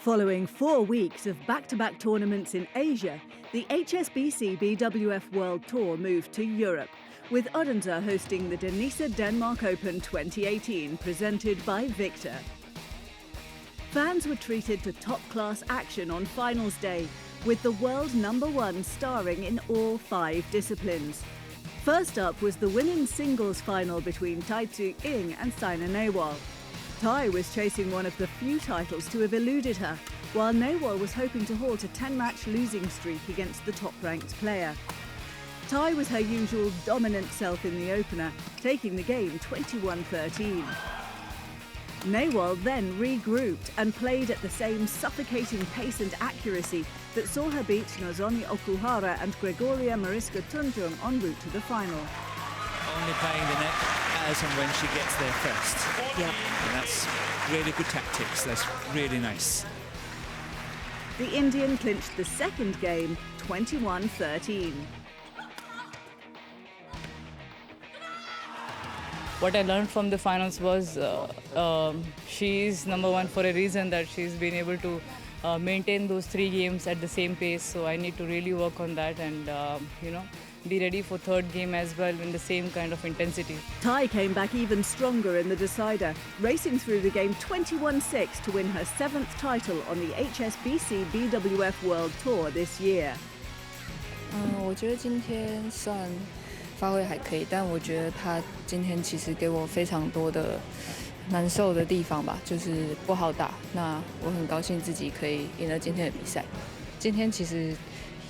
Following 4 weeks of back-to-back tournaments in Asia, the HSBC BWF World Tour moved to Europe, with Odense hosting the Danisa Denmark Open 2018, presented by Victor. Fans were treated to top-class action on finals day, with the world #1 starring in all 5 disciplines. First up was the women's singles final between Tai Tzu Ying and Saina Nehwal. Tai was chasing one of the few titles to have eluded her, while Nehwal was hoping to halt a 10-match losing streak against the top-ranked player. Tai was her usual dominant self in the opener, taking the game 21-13. Nehwal then regrouped and played at the same suffocating pace and accuracy that saw her beat Nozomi Okuhara and Gregoria Mariska Tunjung en route to the final. Only playing the net as and when she gets there first. Yep. And that's really good tactics. That's really nice. The Indian clinched the second game 21-13. What I learned from the finals was she's #1 for a reason, that she's been able to maintain those 3 games at the same pace. So I need to really work on that and, be ready for third game as well in the same kind of intensity. Tai came back even stronger in the decider, racing through the game 21-6 to win her 7th title on the HSBC BWF World Tour this year. 我觉得今天算发挥还可以，但我觉得他今天其实给我非常多的难受的地方吧，就是不好打。那我很高兴自己可以赢了今天的比赛。今天其实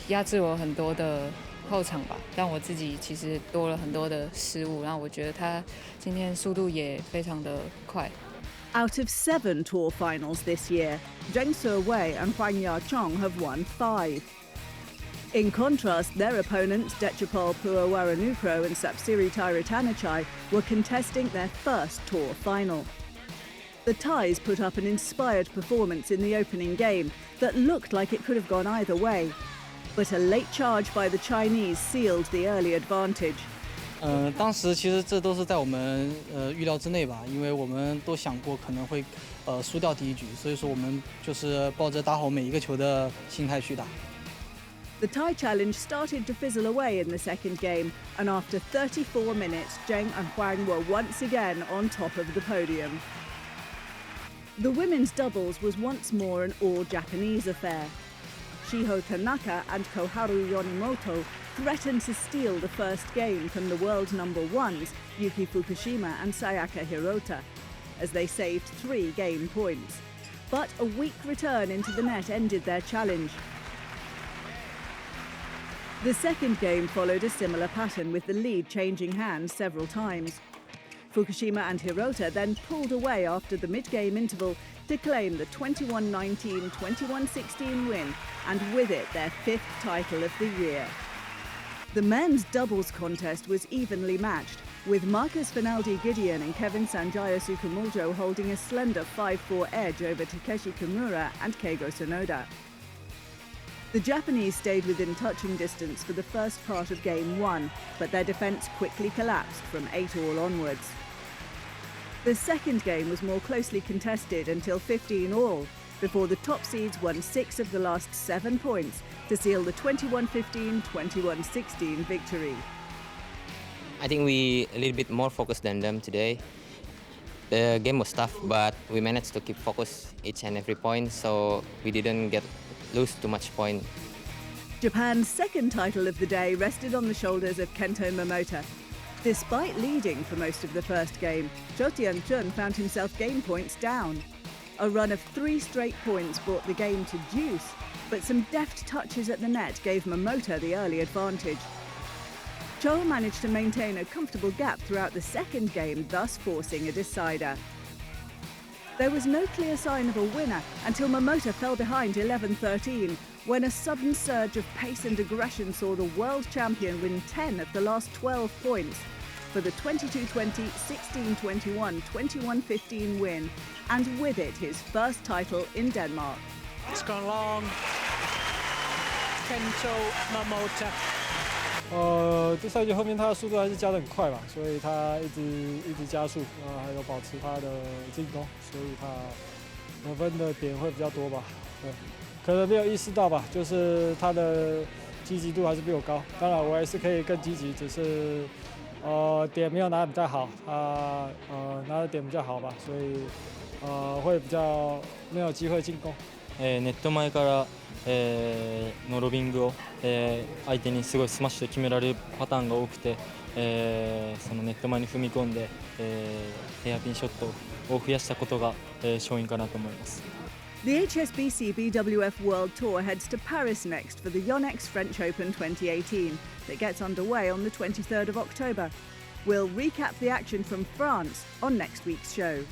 压制我很多的后场吧，让我自己其实多了很多的失误，然后我觉得他今天速度也非常的快。Out of 7 tour finals this year, Zheng Siwei and Huang Yachong have won 5. In contrast, their opponents, Dechapol Puawaranukro and Sapsiri Tairatanachai, were contesting their first tour final. The Thais put up an inspired performance in the opening game that looked like it could have gone either way. But a late charge by the Chinese sealed the early advantage. 当时其实这都是在我们预料之内吧，因为我们都想过可能会输掉第一局，所以说我们就是抱着打好每一个球的心态去打。The Thai challenge started to fizzle away in the second game, and after 34 minutes, Zheng and Huang were once again on top of the podium. The women's doubles was once more an all-Japanese affair. Shiho Tanaka and Koharu Yonimoto threatened to steal the first game from the world #1s, Yuki Fukushima and Sayaka Hirota, as they saved 3 game points. But a weak return into the net ended their challenge. The second game followed a similar pattern, with the lead changing hands several times. Fukushima and Hirota then pulled away after the mid-game interval to claim the 21-19, 21-16 win, and with it their 5th title of the year. The men's doubles contest was evenly matched, with Marcus Finaldi-Gideon and Kevin Sanjaya Sukamuljo holding a slender 5-4 edge over Takeshi Kimura and Keigo Sonoda. The Japanese stayed within touching distance for the first part of Game 1, but their defence quickly collapsed from 8-all onwards. The second game was more closely contested until 15-all, before the top seeds won 6 of the last 7 points to seal the 21-15, 21-16 victory. I think we a little bit more focused than them today. The game was tough, but we managed to keep focus each and every point, so we didn't lose too much point. Japan's second title of the day rested on the shoulders of Kento Momota. Despite leading for most of the first game, Zhou Tianchun found himself game points down. A run of 3 straight points brought the game to deuce, but some deft touches at the net gave Momota the early advantage. Zhou managed to maintain a comfortable gap throughout the second game, thus forcing a decider. There was no clear sign of a winner until Momota fell behind 11-13, when a sudden surge of pace and aggression saw the world champion win 10 of the last 12 points for the 22-20, 16-21, 21-15 win, and with it his first title in Denmark. It's gone long. Kento Momota. 这赛季后面他的速度还是加得很快吧，所以他一直加速，还有保持他的进攻，所以他得分的点会比较多吧。对，可能没有意识到吧，就是他的积极度还是比我高。当然我也是可以更积极，只是点没有拿得比较好，拿的点比较好吧，所以会比较没有机会进攻。ネット前からのロビングを相手にすごいスマッシュで決められるパターンが多くて、そのネット前に踏み込んでヘアピンショットを増やしたことが勝因かなと思います。The HSBC BWF World Tour heads to Paris next for the Yonex French Open 2018 that gets underway on the 23rd of October. We'll recap the action from France on next week's show.